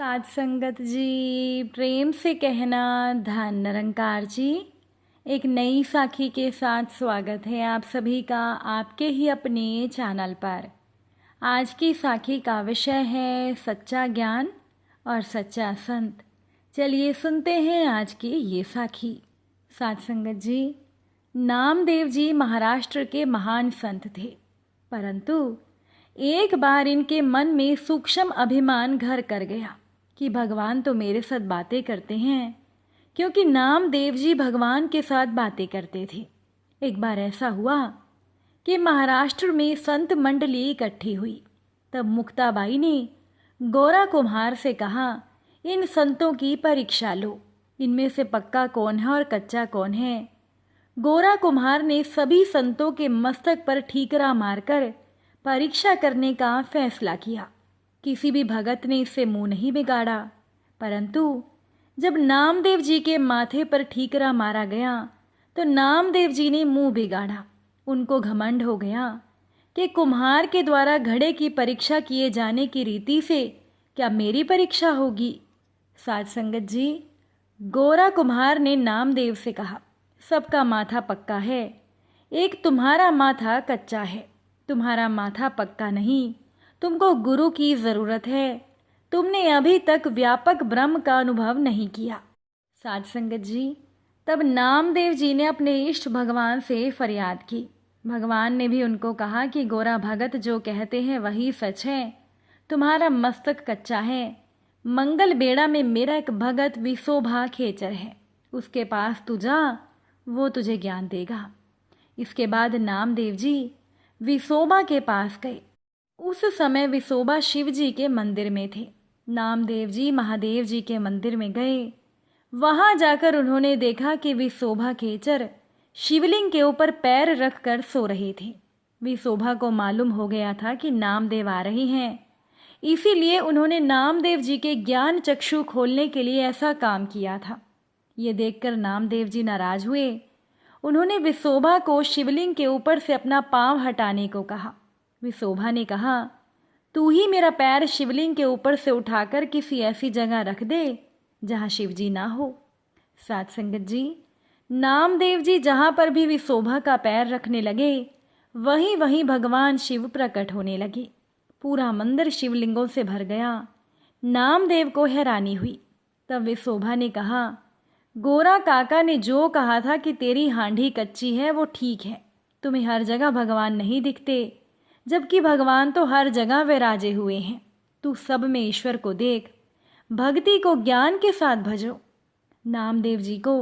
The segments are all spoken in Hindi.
साध संगत जी, प्रेम से कहना धन निरंकार जी। एक नई साखी के साथ स्वागत है आप सभी का आपके ही अपने चैनल पर। आज की साखी का विषय है सच्चा ज्ञान और सच्चा संत। चलिए सुनते हैं आज की ये साखी। साध संगत जी, नामदेव जी महाराष्ट्र के महान संत थे, परंतु एक बार इनके मन में सूक्ष्म अभिमान घर कर गया कि भगवान तो मेरे साथ बातें करते हैं, क्योंकि नामदेव जी भगवान के साथ बातें करते थे। एक बार ऐसा हुआ कि महाराष्ट्र में संत मंडली इकट्ठी हुई। तब मुक्ताबाई ने गोरा कुम्हार से कहा, इन संतों की परीक्षा लो, इनमें से पक्का कौन है और कच्चा कौन है। गोरा कुम्हार ने सभी संतों के मस्तक पर ठीकरा मारकर परीक्षा करने का फैसला किया। किसी भी भगत ने इससे मुंह नहीं बिगाड़ा, परंतु जब नामदेव जी के माथे पर ठीकरा मारा गया तो नामदेव जी ने मुंह बिगाड़ा। उनको घमंड हो गया कि कुम्हार के द्वारा घड़े की परीक्षा किए जाने की रीति से क्या मेरी परीक्षा होगी। साध संगत जी, गोरा कुम्हार ने नामदेव से कहा, सबका माथा पक्का है, एक तुम्हारा माथा कच्चा है। तुम्हारा माथा पक्का नहीं, तुमको गुरु की ज़रूरत है। तुमने अभी तक व्यापक ब्रह्म का अनुभव नहीं किया। साध संगत जी, तब नामदेव जी ने अपने इष्ट भगवान से फरियाद की। भगवान ने भी उनको कहा कि गोरा भगत जो कहते हैं वही सच है, तुम्हारा मस्तक कच्चा है। मंगल बेड़ा में मेरा एक भगत विशोभा खेचर है, उसके पास तू जा, वो तुझे ज्ञान देगा। इसके बाद नामदेव जी विशोभा के पास गए। उस समय विशोभा शिव जी के मंदिर में थे। नामदेव जी महादेव जी के मंदिर में गए। वहां जाकर उन्होंने देखा कि विशोभा खेचर शिवलिंग के ऊपर पैर रखकर सो रहे थे। विशोभा को मालूम हो गया था कि नामदेव आ रहे हैं, इसीलिए उन्होंने नामदेव जी के ज्ञान चक्षु खोलने के लिए ऐसा काम किया था। ये देखकर नामदेव जी नाराज हुए। उन्होंने विशोभा को शिवलिंग के ऊपर से अपना पांव हटाने को कहा। विशोभा ने कहा, तू ही मेरा पैर शिवलिंग के ऊपर से उठाकर किसी ऐसी जगह रख दे जहां शिवजी ना हो। साध संगत जी, नामदेव जी जहां पर भी विशोभा का पैर रखने लगे, वहीं वहीं भगवान शिव प्रकट होने लगे। पूरा मंदिर शिवलिंगों से भर गया। नामदेव को हैरानी हुई। तब विशोभा ने कहा, गोरा काका ने जो कहा था कि तेरी हांडी कच्ची है वो ठीक है। तुम्हें हर जगह भगवान नहीं दिखते, जबकि भगवान तो हर जगह विराजे हुए हैं। तू सब में ईश्वर को देख, भक्ति को ज्ञान के साथ भजो। नामदेव जी को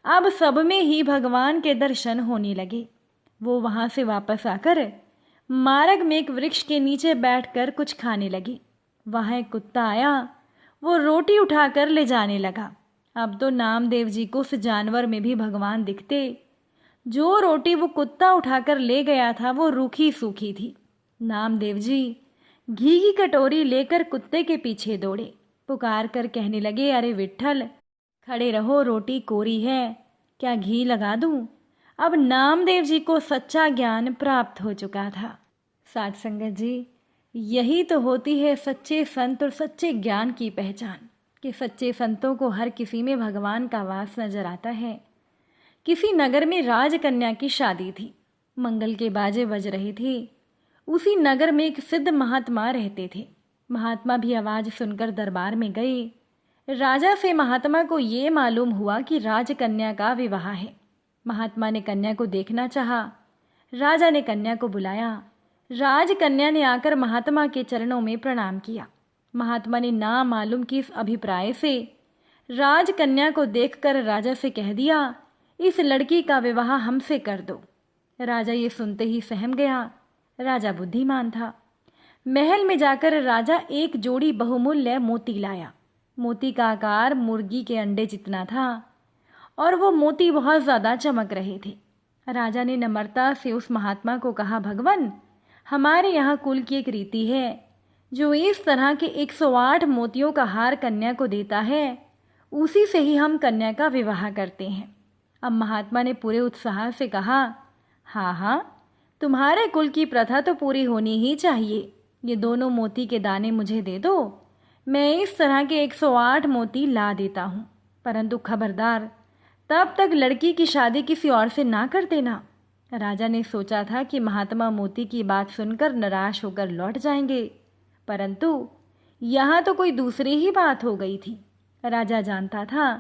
अब सब में ही भगवान के दर्शन होने लगे। वो वहां से वापस आकर मार्ग में एक वृक्ष के नीचे बैठकर कुछ खाने लगे। वहां एक कुत्ता आया, वो रोटी उठाकर ले जाने लगा। अब तो नामदेव जी को उस जानवर में भी भगवान दिखते। जो रोटी वो कुत्ता उठाकर ले गया था वो रूखी सूखी थी। नामदेव जी घी की कटोरी लेकर कुत्ते के पीछे दौड़े। पुकार कर कहने लगे, अरे विट्ठल, खड़े रहो, रोटी कोरी है, क्या घी लगा दूं। अब नामदेव जी को सच्चा ज्ञान प्राप्त हो चुका था। साध संगत जी, यही तो होती है सच्चे संत और सच्चे ज्ञान की पहचान, कि सच्चे संतों को हर किसी में भगवान का वास नजर आता है। किसी नगर में राजकन्या की शादी थी। मंगल के बाजे बज रहे थे। उसी नगर में एक सिद्ध महात्मा रहते थे। महात्मा भी आवाज सुनकर दरबार में गए। राजा से महात्मा को ये मालूम हुआ कि राजकन्या का विवाह है। महात्मा ने कन्या को देखना चाहा। राजा ने कन्या को बुलाया। राजकन्या ने आकर महात्मा के चरणों में प्रणाम किया। महात्मा ने ना मालूम किस अभिप्राय से राजकन्या को देखकर राजा से कह दिया, इस लड़की का विवाह हमसे कर दो। राजा ये सुनते ही सहम गया। राजा बुद्धिमान था। महल में जाकर राजा एक जोड़ी बहुमूल्य मोती लाया। मोती का आकार मुर्गी के अंडे जितना था और वो मोती बहुत ज़्यादा चमक रहे थे। राजा ने नम्रता से उस महात्मा को कहा, भगवान, हमारे यहाँ कुल की एक रीति है, जो इस तरह के 108 मोतियों का हार कन्या को देता है, उसी से ही हम कन्या का विवाह करते हैं। अब महात्मा ने पूरे उत्साह से कहा, हाँ हाँ, तुम्हारे कुल की प्रथा तो पूरी होनी ही चाहिए। ये दोनों मोती के दाने मुझे दे दो, मैं इस तरह के 108 मोती ला देता हूँ, परंतु खबरदार, तब तक लड़की की शादी किसी और से ना कर देना। राजा ने सोचा था कि महात्मा मोती की बात सुनकर निराश होकर लौट जाएंगे, परंतु यहाँ तो कोई दूसरी ही बात हो गई थी। राजा जानता था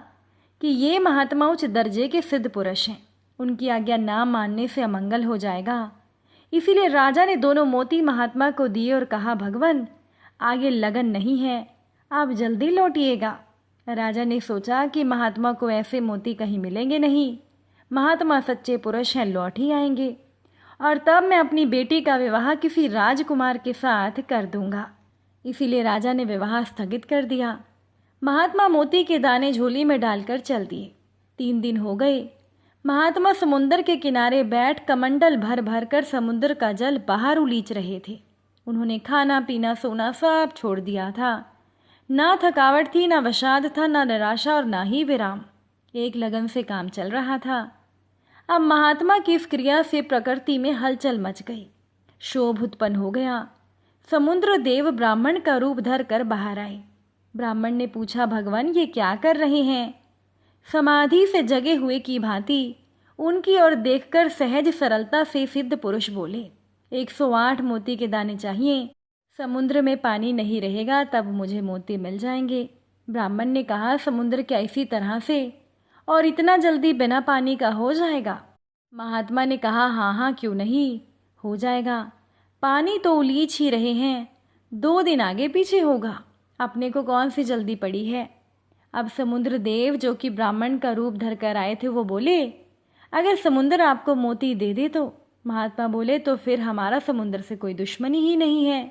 कि ये महात्मा उच्च दर्जे के सिद्ध पुरुष हैं, उनकी आज्ञा ना मानने से अमंगल हो जाएगा। इसीलिए राजा ने दोनों मोती महात्मा को दिए और कहा, भगवान, आगे लगन नहीं है, आप जल्दी लौटिएगा। राजा ने सोचा कि महात्मा को ऐसे मोती कहीं मिलेंगे नहीं, महात्मा सच्चे पुरुष हैं, लौट ही आएंगे, और तब मैं अपनी बेटी का विवाह किसी राजकुमार के साथ कर दूंगा। इसीलिए राजा ने विवाह स्थगित कर दिया। महात्मा मोती के दाने झोली में डालकर चल दिए। 3 दिन हो गए। महात्मा समुद्र के किनारे बैठ कमंडल भर भर कर समुद्र का जल बाहर उलीच रहे थे। उन्होंने खाना पीना सोना सब छोड़ दिया था। ना थकावट थी, ना विषाद था, ना निराशा और ना ही विराम। एक लगन से काम चल रहा था। अब महात्मा की इस क्रिया से प्रकृति में हलचल मच गई, क्षोभ उत्पन्न हो गया। समुद्र देव ब्राह्मण का रूप धर कर बाहर आए। ब्राह्मण ने पूछा, भगवान, ये क्या कर रहे हैं? समाधि से जगे हुए की भांति उनकी ओर देखकर सहज सरलता से सिद्ध पुरुष बोले, 108 मोती के दाने चाहिए। समुद्र में पानी नहीं रहेगा तब मुझे मोती मिल जाएंगे। ब्राह्मण ने कहा, समुद्र क्या इसी तरह से और इतना जल्दी बिना पानी का हो जाएगा? महात्मा ने कहा, हाँ हाँ, क्यों नहीं, हो जाएगा। पानी तो उलीच ही रहे हैं, 2 दिन आगे पीछे होगा, अपने को कौन सी जल्दी पड़ी है। अब समुद्र देव, जो कि ब्राह्मण का रूप धर कर आए थे, वो बोले, अगर समुद्र आपको मोती दे दे तो? महात्मा बोले, तो फिर हमारा समुद्र से कोई दुश्मनी ही नहीं है,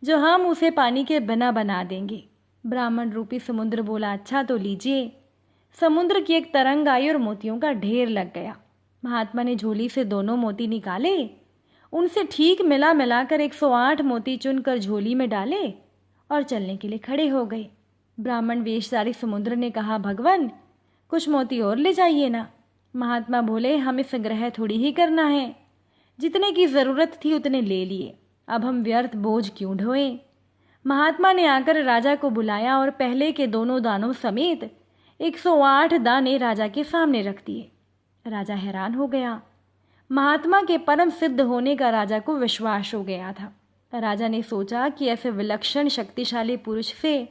जो हम उसे पानी के बिना बना देंगे। ब्राह्मण रूपी समुद्र बोला, अच्छा तो लीजिए। समुद्र की एक तरंग आई और मोतियों का ढेर लग गया। महात्मा ने झोली से दोनों मोती निकाले, उनसे ठीक मिलाकर 108 मोती चुनकर झोली में डाले और चलने के लिए खड़े हो गए। ब्राह्मण वेशधारी समुद्र ने कहा, भगवान, कुछ मोती और ले जाइए ना। महात्मा बोले, हमें संग्रह थोड़ी ही करना है, जितने की ज़रूरत थी उतने ले लिए, अब हम व्यर्थ बोझ क्यों ढोएं। महात्मा ने आकर राजा को बुलाया और पहले के दोनों दानों समेत 108 दाने राजा के सामने रख दिए। राजा हैरान हो गया। महात्मा के परम सिद्ध होने का राजा को विश्वास हो गया था। राजा ने सोचा कि ऐसे विलक्षण शक्तिशाली पुरुष से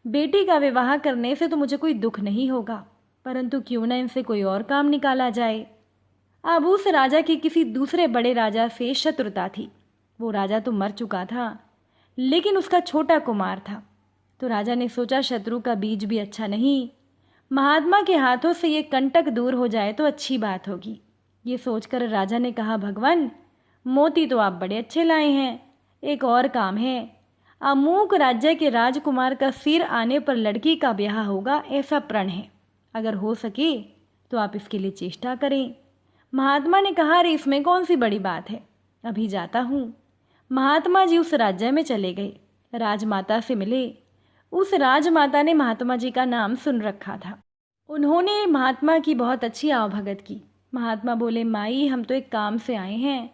बेटी का विवाह करने से तो मुझे कोई दुख नहीं होगा, परंतु क्यों न इनसे कोई और काम निकाला जाए। अब उस राजा की किसी दूसरे बड़े राजा से शत्रुता थी। वो राजा तो मर चुका था, लेकिन उसका छोटा कुमार था। तो राजा ने सोचा, शत्रु का बीज भी अच्छा नहीं, महात्मा के हाथों से ये कंटक दूर हो जाए तो अच्छी बात होगी। ये सोचकर राजा ने कहा, भगवान, मोती तो आप बड़े अच्छे लाए हैं, एक और काम है। अमूक राज्य के राजकुमार का सिर आने पर लड़की का ब्याह होगा, ऐसा प्रण है। अगर हो सके तो आप इसके लिए चेष्टा करें। महात्मा ने कहा, अरे इसमें कौन सी बड़ी बात है, अभी जाता हूँ। महात्मा जी उस राज्य में चले गए, राजमाता से मिले। उस राजमाता ने महात्मा जी का नाम सुन रखा था। उन्होंने महात्मा की बहुत अच्छी आवभगत की। महात्मा बोले, माई, हम तो एक काम से आए हैं,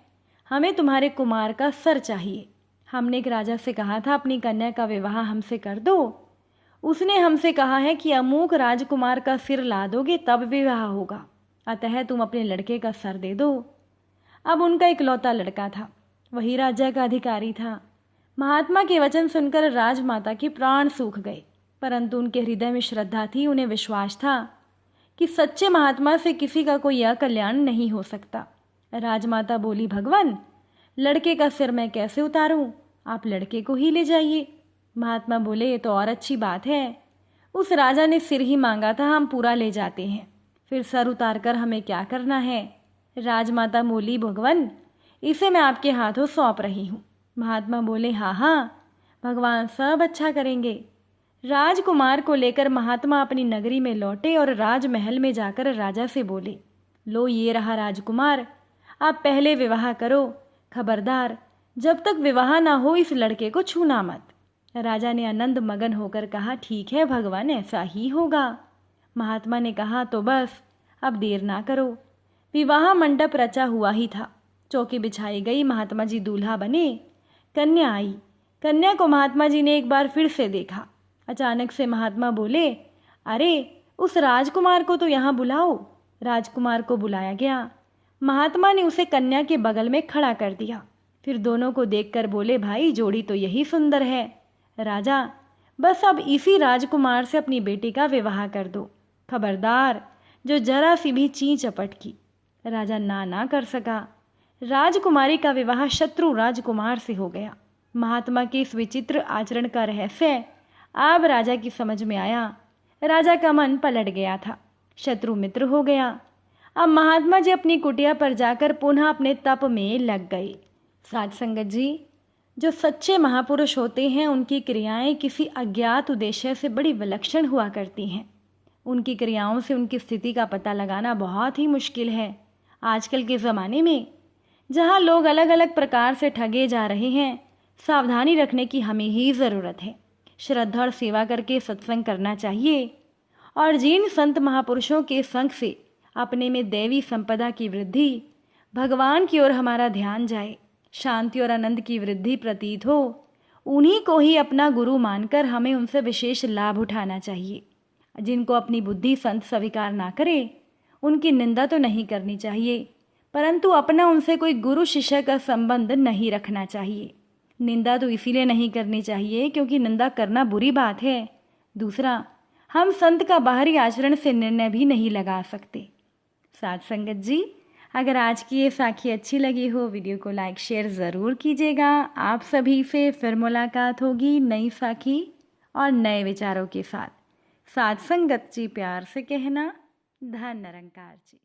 हमें तुम्हारे कुमार का सर चाहिए। हमने एक राजा से कहा था अपनी कन्या का विवाह हमसे कर दो। उसने हमसे कहा है कि अमूक राजकुमार का सिर ला दोगे तब विवाह होगा, अतः तुम अपने लड़के का सर दे दो। अब उनका इकलौता लड़का था, वही राज्य का अधिकारी था। महात्मा के वचन सुनकर राजमाता के प्राण सूख गए, परंतु उनके हृदय में श्रद्धा थी। उन्हें विश्वास था कि सच्चे महात्मा से किसी का कोई अकल्याण नहीं हो सकता। राजमाता बोली, भगवान, लड़के का सिर मैं कैसे उतारूं? आप लड़के को ही ले जाइए। महात्मा बोले, ये तो और अच्छी बात है, उस राजा ने सिर ही मांगा था, हम पूरा ले जाते हैं, फिर सर उतार कर हमें क्या करना है। राजमाता बोली, भगवान, इसे मैं आपके हाथों सौंप रही हूँ। महात्मा बोले, हाँ हाँ, भगवान सब अच्छा करेंगे। राजकुमार को लेकर महात्मा अपनी नगरी में लौटे और राजमहल में जाकर राजा से बोले, लो ये रहा राजकुमार, आप पहले विवाह करो, खबरदार जब तक विवाह ना हो इस लड़के को छूना मत। राजा ने आनंद मगन होकर कहा, ठीक है भगवान, ऐसा ही होगा। महात्मा ने कहा, तो बस अब देर ना करो। विवाह मंडप रचा हुआ ही था, चौकी बिछाई गई, महात्मा जी दूल्हा बने। कन्या आई। कन्या को महात्मा जी ने एक बार फिर से देखा। अचानक से महात्मा बोले, अरे उस राजकुमार को तो यहाँ बुलाओ। राजकुमार को बुलाया गया। महात्मा ने उसे कन्या के बगल में खड़ा कर दिया। फिर दोनों को देखकर बोले, भाई जोड़ी तो यही सुंदर है। राजा, बस अब इसी राजकुमार से अपनी बेटी का विवाह कर दो। खबरदार जो जरा सी भी ची चपट की। राजा ना कर सका। राजकुमारी का विवाह शत्रु राजकुमार से हो गया। महात्मा के इस विचित्र आचरण का रहस्य अब राजा की समझ में आया। राजा का मन पलट गया था, शत्रु मित्र हो गया। अब महात्मा जी अपनी कुटिया पर जाकर पुनः अपने तप में लग गए। साध संगत जी, जो सच्चे महापुरुष होते हैं उनकी क्रियाएं किसी अज्ञात उद्देश्य से बड़ी विलक्षण हुआ करती हैं। उनकी क्रियाओं से उनकी स्थिति का पता लगाना बहुत ही मुश्किल है। आजकल के ज़माने में जहाँ लोग अलग अलग प्रकार से ठगे जा रहे हैं, सावधानी रखने की हमें ही ज़रूरत है। श्रद्धा और सेवा करके सत्संग करना चाहिए और जिन संत महापुरुषों के संग से अपने में दैवी संपदा की वृद्धि, भगवान की ओर हमारा ध्यान जाए, शांति और आनंद की वृद्धि प्रतीत हो, उन्हीं को ही अपना गुरु मानकर हमें उनसे विशेष लाभ उठाना चाहिए। जिनको अपनी बुद्धि संत स्वीकार ना करे उनकी निंदा तो नहीं करनी चाहिए, परंतु अपना उनसे कोई गुरु शिष्य का संबंध नहीं रखना चाहिए। निंदा तो इसीलिए नहीं करनी चाहिए क्योंकि निंदा करना बुरी बात है। दूसरा, हम संत का बाहरी आचरण से निर्णय भी नहीं लगा सकते। साथ संगत जी, अगर आज की ये साखी अच्छी लगी हो, वीडियो को लाइक शेयर ज़रूर कीजिएगा। आप सभी से फिर मुलाकात होगी नई साखी और नए विचारों के साथ। साथ संगत जी, प्यार से कहना, धन निरंकार जी।